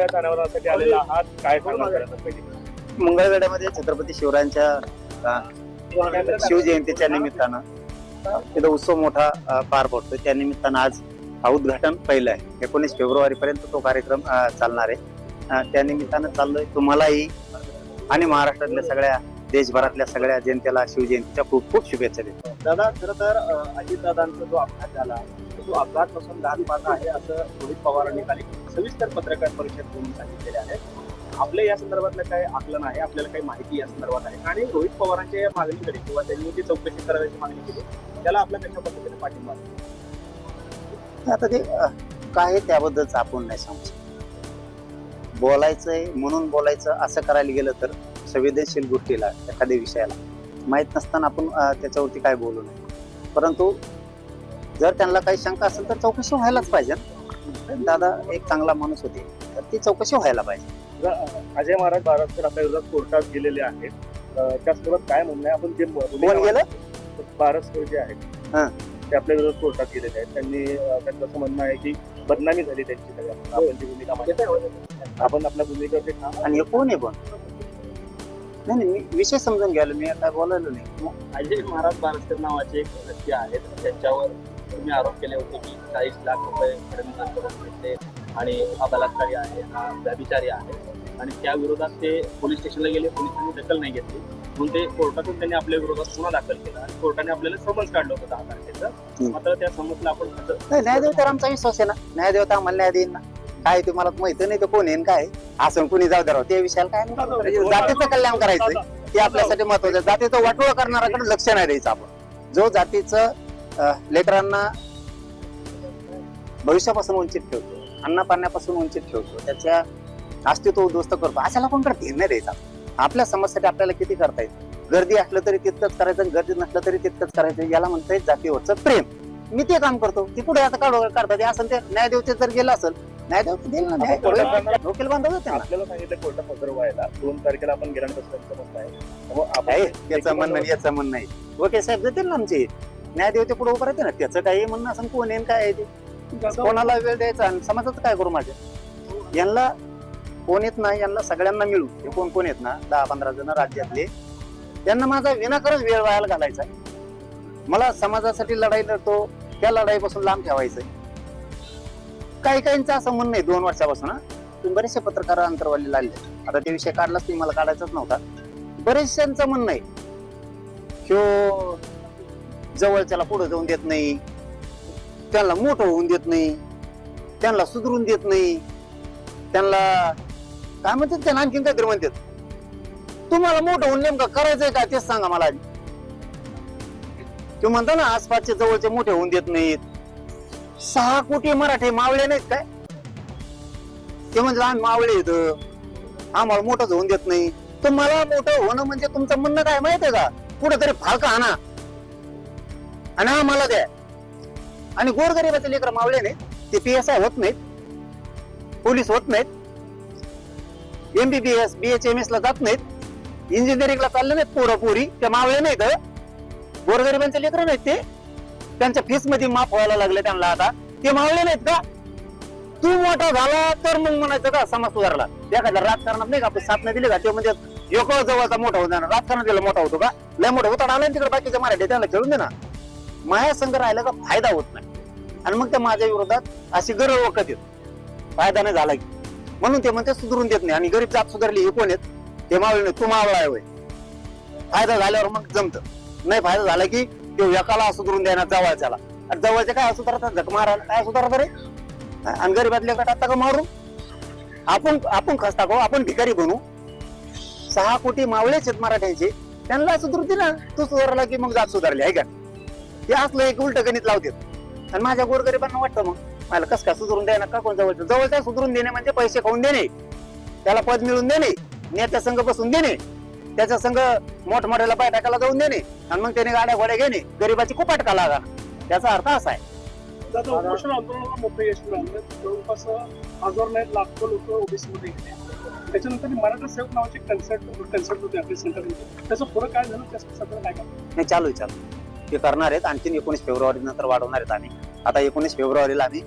अनावरणासाठी आलेला आहात, काय सांगणार मंगळवेढ्यामध्ये छत्रपती शिवरायांच्या शिवजयंतीच्या निमित्तानं तिथं उत्सव मोठा पार पडतो. त्या निमित्तानं आज उद्घाटन पहिलं आहे. 19 फेब्रुवारी पर्यंत तो कार्यक्रम चालणार आहे. त्या निमित्तानं चाललोय. तुम्हालाही आणि महाराष्ट्रातल्या सगळ्या देशभरातल्या सगळ्या जनतेला शिवजयंतीच्या खूप खूप शुभेच्छा देतो. दादा, खरं तर अजितदादांचा जो अपघात झाला तो अपघात पासून लहान बाधा आहे असं रोहित पवारांनी काल सविस्तर पत्रकार परिषद घेऊन सांगितलेले आहे. आपल्या या संदर्भातलं काय आकलन आहे, आपल्याला काही माहिती या संदर्भात आहे आणि रोहित पवारांच्या या मागणीकडे किंवा त्यांनी जी चौकशी करायची मागणी केली त्याला आपल्या कशा पद्धतीने पाठिंबा आहे? आता ते काय त्याबद्दलच आपण नाही सांगू. बोलायचंय म्हणून बोलायचं असं करायला गेलं तर संवेदनशील गोष्टीला एखाद्या विषयाला माहित नसताना आपण त्याच्यावरती काय बोलू नये. परंतु जर त्यांना काही शंका असेल तर चौकशी व्हायलाच पाहिजे. दादा एक चांगला माणूस होते तर ती चौकशी व्हायला पाहिजे. अजय महाराज बारसकर आपल्या विरोधात कोर्टात गेलेले आहेत, त्यासोबत काय म्हणणं आहे? आपण जे कोण गेलं? बारसकर जे आहेत ते आपल्या विरोधात कोर्टात गेलेले आहेत. त्यांचं असं म्हणणं आहे की बदनामी झाली त्यांची सगळ्या. आपण जी भूमिका मांडली, आपण आपल्या भूमिकेवरती आणि हे कोण आहे पण नाही मी विषय समजून घ्यायला मी आता बोलायला नाही. अजय महाराज बारसकर नावाचे एक व्यक्ती आहेत, त्यांच्यावर तुम्ही आरोप केले होते की 40 लाख रुपये फडणवीसांकडून घेतले आणि हा बलात्कारी आहे, हा व्यभिचारी आहे आणि त्या विरोधात ते पोलीस स्टेशनला गेले. पोलिसांनी दखल नाही घेतली म्हणून ते कोर्टातून त्यांनी आपल्या विरोधात गुन्हा दाखल केला आणि कोर्टाने आपल्याला समन्स काढलं होतं 10 तारखेचं. मात्र त्या समन्सला आपण न्यायदेव तर आमचा विश्वास आहे ना. न्यायदेव तर आम्हाला न्याय देईन ना. काय ते मला माहिती नाही तर कोण येईन काय असं कुणी जाऊ द्या त्या विषयाला काय नाही. जातीचं कल्याण करायचं ते आपल्यासाठी महत्वाचं. जातीचं वाटोळं करणाऱ्याकडे लक्ष नाही द्यायचं. आपण जो जातीचं लेकरांना भविष्यापासून वंचित ठेवतो, अन्न पाण्यापासून वंचित ठेवतो, त्याच्या अस्तित्व उद्ध्वस्त करतो अशा लोकांकडे ध्येय नाही द्यायचा. आपल्या समाजासाठी आपल्याला किती करता येईल. गर्दी असलं तरी तितकंच करायचं, गर्दी नसलं तरी तितकंच करायचं. याला म्हणता जातीवरचं प्रेम. मी ते काम करतो. ती पुढे आता काढतात असं ते न्यायदेवते जर गेलं असेल न्यायदेव देईल ना. डोकेल बांधव होते आपल्याला सांगितलं कोर्टात हजर व्हायला 2 तारखेला आपण गेल्यानंतर म्हणत आहे. याचं म्हणणं नाही. वकील साहेब देतील ना आमचे. न्यायदेवते पुढे उभं राहते ना. त्याचं काही म्हणणं असं कोण येईन काय आहे ते कोणाला वेळ द्यायचा आणि समाजाचं काय करू. माझ्या यांना कोण येत नाही, यांना सगळ्यांना मिळू. हे कोण कोण येत ना 10-15 जण राज्यातले, त्यांना माझा विनाकारण वेळ वायाला घालायचा. मला समाजासाठी लढाई लढतो त्या लढाईपासून लांब ठेवायचंय. काही काहींचं असं म्हणणं आहे 2 वर्षापासून तुम्ही बरेचसे पत्रकार अंतरवाली लागले. आता ते विषय काढलाच नाही, मला काढायचाच नव्हता. बरेचशांचं म्हणणं आहे ह्यो जवळच्याला पुढे जाऊन देत नाही, त्यांना मोठं होऊन देत नाही, त्यांना सुधरून देत नाही, त्यांना काय म्हणतात त्यांना आणखीन काहीतरी म्हणतात. तुम्हाला मोठं होऊन नेमकं करायचंय काय तेच सांगा मला. तो म्हणता ना आसपासचे जवळचे मोठे होऊन देत नाहीत. 6 कोटी मराठी मावळे नाहीत काय? ते म्हणजे आम्ही मावळे येत, आम्हाला मोठंच होऊन देत नाही. तुम्हाला मोठं होणं म्हणजे तुमचं म्हणणं काय माहितीये का? कुठेतरी फाळका आणा आणि आम्हाला द्या. आणि गोरगरिबाचे लेकर मावळे नाहीत, ते PSI होत नाहीत, पोलीस होत नाहीत, MBBS BHMS ला जात नाहीत, इंजिनिअरिंगला चालले नाहीत पोरं पोरी, ते मावळे नाहीत. गोरगरिबांचे लेकर नाहीत ते. त्यांच्या फीस मध्ये माफ व्हायला लागले त्यांना आता. ते मावळे नाहीत का? तू मोठा झाला तर मग म्हणायचं का समाज सुधारला. एखाद्या राजकारणात नाही का आपण साथ नाही दिली का ते म्हणजे योग जवळचा मोठा होता. राजकारणात दिला मोठा होतो का? लय मोठा होता आला तिकडे बाकीच्या मराठी त्यांना खेळून दे ना. माया संघ राहिला का फायदा होत नाही. आणि मग त्या माझ्या विरोधात अशी गरज वखत येत फायदा नाही झाला की म्हणून ते म्हणते सुधरून देत नाही. आणि गरीब जात सुधारली हे कोण आहेत? ते मावळे नाही. तू मावळा आहे होय. फायदा झाल्यावर मग जमत नाही. फायदा झाला की ते एकाला सुधरून द्यायला जवळच्याला. आणि जवळच्या काय सुधारतात झक मारायला काय सुधारत रे. आणि गरीबातल्या गटात का मारू आपण खस्ता खाऊ, आपण भिकारी बनू. 6 कोटी मावळेच आहेत मराठ्यांचे, त्यांना सुधरते ना. तू सुधारला की मग जात सुधारली आहे का? ते असलं एक उलट गणित लावतात. आणि माझ्या गोरगरिबांना वाटतं मग मला कस काय सुधरून द्यायला का? कोण जवळच्या सुधरून देणे म्हणजे पैसे खाऊन देणे, त्याला पद मिळून देणे, नेत्या संघ बसून देणे, त्याच्या संघ मोठमोठ्याला बैठकाला जाऊन देणे आणि मग त्याने गाड्या घोड्या घेणे, गरीबाची कुपाटका लागा. त्याचा अर्थ असा आहे. उपोषण आंदोलनाला मोठं यश मिळालं. जवळपास 1000 नाही लाखो लोक ओबीसी मध्ये गेले. त्याच्यानंतर मराठा सेवक नावाचे कन्सर्ट होते आपल्या सेंटरमध्ये. त्याचं पुढं काय झालं त्यासाठी सगळं काय करणार? नाही चालू ते करणार आहेत. आणखीन 19 फेब्रुवारी नंतर वाढवणार आहेत. आणि आता 19 फेब्रुवारीला आम्ही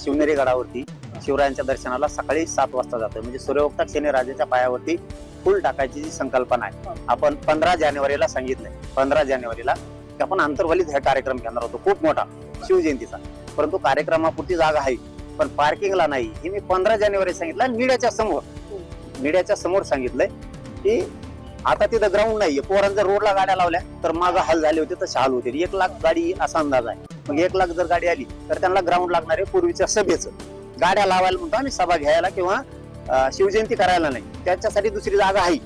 शिवनेरी गडावरती शिवरायांच्या दर्शनाला सकाळी 7 वाजता जातोय. म्हणजे सूर्योक्ता शनिराजाच्या पायावरती फुल टाकायची जी संकल्पना आहे, आपण 15 जानेवारीला सांगितलंय. 15 जानेवारीला की आपण आंतरवालीत हा कार्यक्रम घेणार होतो, खूप मोठा शिवजयंतीचा. परंतु कार्यक्रमापुरती जागा आहे पण पार्किंगला नाही, हे मी 15 जानेवारी सांगितलं. आणि मीडियाच्या समोर सांगितलंय की आता तिथं ग्राउंड नाहीये. पोरांच्या रोडला गाड्या लावल्या तर मागं हाल झाले होते, तसे हाल होते. 1 लाख गाडी असा अंदाज आहे. मग 1 लाख जर गाडी आली तर त्यांना ग्राउंड लागणार आहे. पूर्वीच्या सभेचं गाड्या लावायला म्हणतो आम्ही, सभा घ्यायला किंवा शिवजयंती करायला नाही. त्याच्यासाठी दुसरी जागा आहे.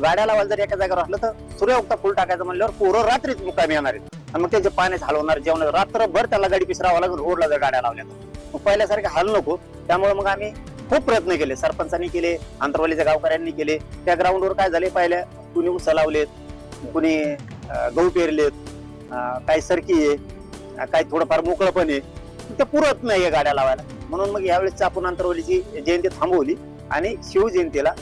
गाड्या लावायला जर एका जागेवर असलं तर सूर्योक्ता फुल टाकायचं म्हणल्यावर पोरं रात्रीच मुक्कामी येणार आहेत. आणि मग त्यांचे पाण्यात हलवणार, जेवण रात्रभर त्याला गाडी पिसरावं लागेल रोडला जर गाड्या लावल्या तर. मग पहिल्यासारखे हाल नको. त्यामुळे मग आम्ही खूप प्रयत्न केले, सरपंचांनी केले, आंतरवालीच्या गावकऱ्यांनी केले. त्या ग्राउंडवर काय झाले, पहिल्या कुणी ऊस लावलेत, कुणी गहू पेरलेत, काही सरकी आहे, काही थोडंफार मोकळं पण आहे. ते पुरत नाहीये गाड्या लावायला. म्हणून मग यावेळेस आपण आंतरवालीची जयंती थांबवली आणि शिवजयंतीला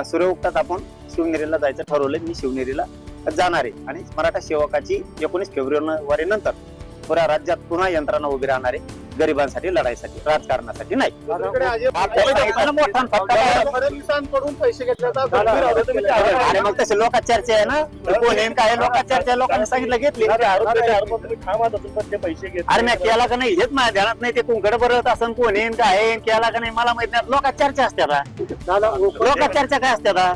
सूर्योक्तात आपण शिवनेरीला जायचं ठरवलंय. मी शिवनेरीला जाणार आहे आणि मराठा सेवकाची 19 फेब्रुवारी नंतर पुऱ्या राज्यात पुन्हा यंत्रणा उभी राहणार आहे, गरिबांसाठी लढाईसाठी, राजकारणासाठी नाही. फडणवीसांकडून पैसे घेतले आणि मग तसे लोकात चर्चा आहे ना, कोण आहे काय लोकात चर्चा, लोकांनी सांगितलं घेतली. पैसे घेतले. अरे मी केला का नाही हेच माझ्या ध्यानात नाही. ते कुंकड बरत असं कोण येईन काय केला का नाही मला माहित नाही. लोकात चर्चा असते आता. लोकात चर्चा काय असते आता,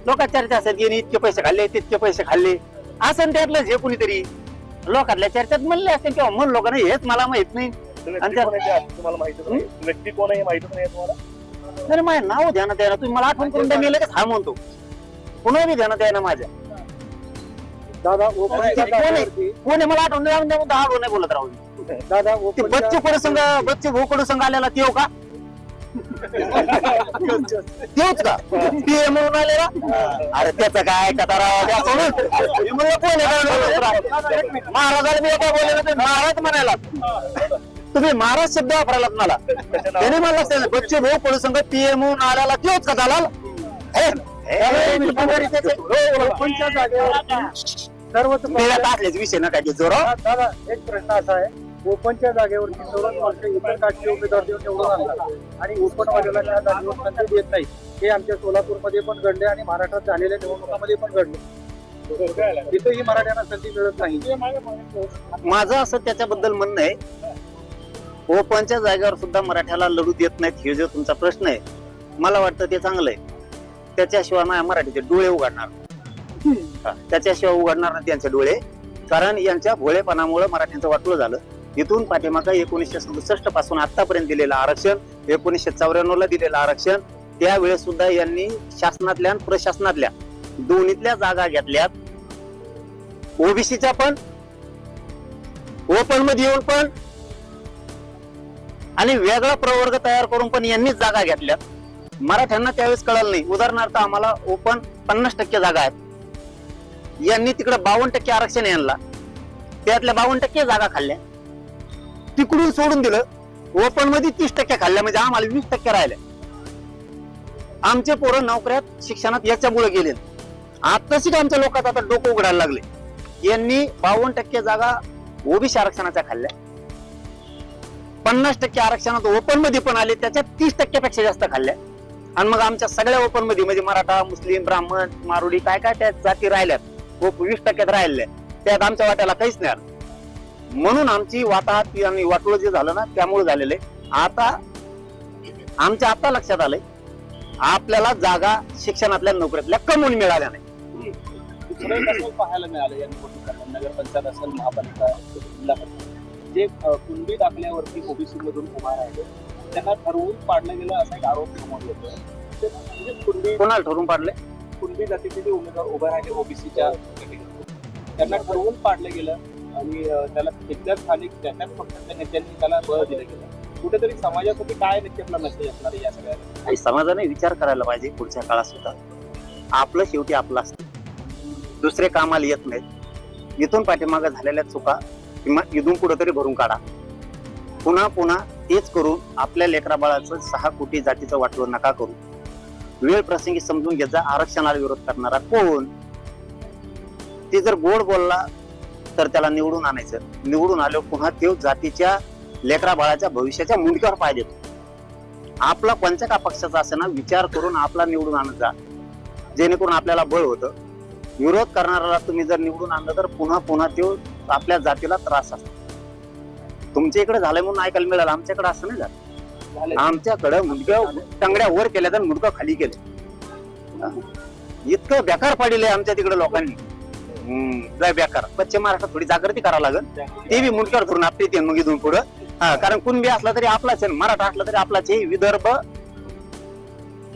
लोकात चर्चा असतात की इतके पैसे खाल्ले, तितके पैसे खाल्ले असं त्यातलं जे कुणीतरी लोकातल्या चर्चेत म्हणले असते किंवा म्हणलो का नाही हेच मला माहित नाही. तुम्हाला माहितच नाही व्यक्ती कोण आहे, माहितच नाही तुम्हाला. नाही माझ्या नाव ध्यानात आहे ना, तुम्ही मला आठवण करून द्या, मी लगेच हा म्हणतो. पुन्हा बी ध्यानात आहे ना माझ्या. दादा कोण आहे मला आठवण द्या, आठवण नाही बोलत राहू. दादा बच्चे कोण संघ, बच्चे भोकडू संघ आलेला तेव का, तेच का ते म्हणून आलेला. अरे त्याचं काय कथा राव, महाराजाला मी काय बोलले, महाराज म्हणायला तुम्ही महाराज शब्द वापरायलात मला. त्याने मला लक्षात बच्चे भाऊ पडू संघ पीएम म्हणून आल्याला तेच का झाला. सर्वच विषय ना काय जोरा. दादा एक प्रश्न असा आहे, ओपनच्या जागेवरती 14 वर्ष इतर राजकीय उमेदवार देऊन निवडून आणतात आणि ओपनवाल्याला त्या जागेवर संधी देत नाही. हे आमच्या सोलापूरमध्ये पण घडले आणि महाराष्ट्रात झालेल्या निवडणुकांमध्ये पण घडले. तिथेही मराठ्यांना संधी मिळत नाही. माझं असं त्याच्याबद्दल म्हणणं आहे, ओपनच्या जागेवर सुद्धा मराठ्याला लढू देत नाहीत. हे जो तुमचा प्रश्न आहे मला वाटतं ते चांगलं आहे. त्याच्याशिवाय मराठीचे डोळे उघडणार, त्याच्याशिवाय उघडणार नाही त्यांचे डोळे. कारण यांच्या भोळेपणामुळे मराठ्यांचं वाटलं झालं. इथून पाठीमागं 1967 पासून आतापर्यंत दिलेलं आरक्षण, 1994 ला दिलेलं आरक्षण, त्यावेळेस सुद्धा यांनी शासनातल्या आणि प्रशासनातल्या दोन्हीतल्या जागा घेतल्यात. ओबीसीच्या पण, ओपन मध्ये येऊन पण आणि वेगळा प्रवर्ग तयार करून पण यांनीच जागा घेतल्यात. मराठ्यांना त्यावेळेस कळलं नाही. उदाहरणार्थ आम्हाला ओपन 50% जागा आहेत, यांनी तिकडे 52% आरक्षण यांना, त्यातल्या 52% जागा खाल्ल्या. तिकडून सोडून दिलं, ओपन मध्ये 30% खाल्ल्या, म्हणजे आम्हाला 20% राहिल्या. आमचे पोरं नोकऱ्यात शिक्षणात याच्यामुळे गेले. आताशी आमच्या लोकांत आता डोकं उघडायला लागले. यांनी 52% जागा ओबीसी आरक्षणाच्या खाल्ल्या, 50% आरक्षणात ओपन मध्ये पण आले, त्याच्यात 30% पेक्षा जास्त खाल्ल्या. आणि मग आमच्या सगळ्या ओपन मध्ये म्हणजे मराठा, मुस्लिम, ब्राह्मण, मारुडी काय काय त्या जाती राहिल्यात, 20% राहिल्या, त्यात आमच्या वाट्याला काहीच नाही आलं. म्हणून आमची वाताहत आणि वाटोळ जे झालं ना त्यामुळे झालेलं आहे. आता आमच्या आता लक्षात आलंय आपल्याला जागा शिक्षणातल्या नोकऱ्यातल्या कमवून मिळाल्या नाही. पाहायला मिळालं या निवडणुकांना, नगरपंचायत असेल, महापालिका, जिल्हा परिषद, जे कुणबी दाखल्यावरती ओबीसी मधून उभा राहिले त्यांना ठरवून पाडलं गेलं असा एक आरोप समोर येतोय. म्हणजे कुणबी, कोणाला ठरवून पाडले? कुणबी जातीचे जे उमेदवार उभे राहिले ओबीसीच्या त्यांना ठरवून पाडलं गेलं आणि त्याला तिथल्या स्थानिक त्याच्यात पक्षाच्या नेत्यांनी त्याला बळ दिलं गेलं. कुठेतरी समाजासाठी काय नक्की आपला मेसेज असणार आहे या सगळ्या? आणि समाजाने विचार करायला पाहिजे पुढच्या काळात सुद्धा. आपलं शेवटी आपलं असतं, दुसरे कामाला येत नाहीत. इथून पाठीमागं झालेल्या चुका किंवा इथून कुठेतरी भरून काढा. पुन्हा पुन्हा तेच करून आपल्या लेकरा बाळाचं 6 कोटी जातीचं वाटलं नका करू. वेळ प्रसंगी समजून घेत जा. आरक्षणाला विरोध करणारा कोण, ते जर गोड बोलला तर त्याला निवडून आणायचं. निवडून आल्यावर पुन्हा ते जातीच्या लेकरा बाळाच्या भविष्याच्या मुंडक्यावर पाय देतो. आपला कोणत्या का पक्षाचा असेना विचार करून आपला निवडून आणत जा, जेणेकरून आपल्याला बळ होतं. विरोध करणाऱ्याला तुम्ही जर निवडून आणलं तर पुन्हा पुन्हा तो आपल्या जातीला त्रास असतो. तुमच्या इकडे झालंय म्हणून ऐकायला मिळालं, आमच्याकडे असं नाही झालं. आमच्याकडे मुंडक्या टंगड्या वर केल्या तर मुंडकं खाली केलं. इतकं बेकार पाडिलंय आमच्या तिकडे लोकांनी. लय बेकार. पश्चिम महाराष्ट्रात थोडी जागृती करावं लागेल. ते बी मुंडक्यावर धरून आपली ते मग इथून पुढं. कारण कुणबी असला तरी आपलाच आहे, मराठा असला तरी आपलाच आहे. विदर्भ,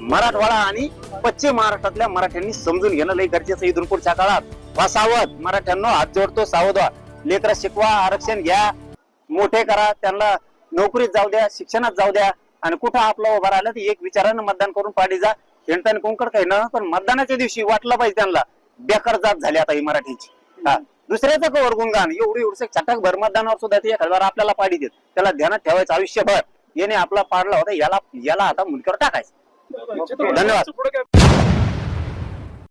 मराठवाडा आणि पश्चिम महाराष्ट्रातल्या मराठ्यांनी समजून घेणं लय गरजेचं. इथून पुढच्या काळात सावध मराठ्यांनो, हात जोडतो, सावध व्हा. लेकरं शिकवा, आरक्षण घ्या, मोठे करा, त्यांना नोकरीत जाऊ द्या, शिक्षणात जाऊ द्या. आणि कुठं आपलं उभं राहिलं तर एक विचारानं मतदान करून पाडी जा. हिंडताना कोणकड काही ना, पण मतदानाच्या दिवशी वाटलं पाहिजे त्यांना बेकार जात झाली आता ही मराठीची. दुसऱ्याचं कवर गुणगान एवढी एवढं चटक भर मतदानावर सुद्धा ते एखाद्या आपल्याला पाडी देत. त्याला ध्यानात ठेवायचं आयुष्यभर. याने आपला पाडला होता, याला आता मुंडक्यावर टाकायचं. धन्यवाद.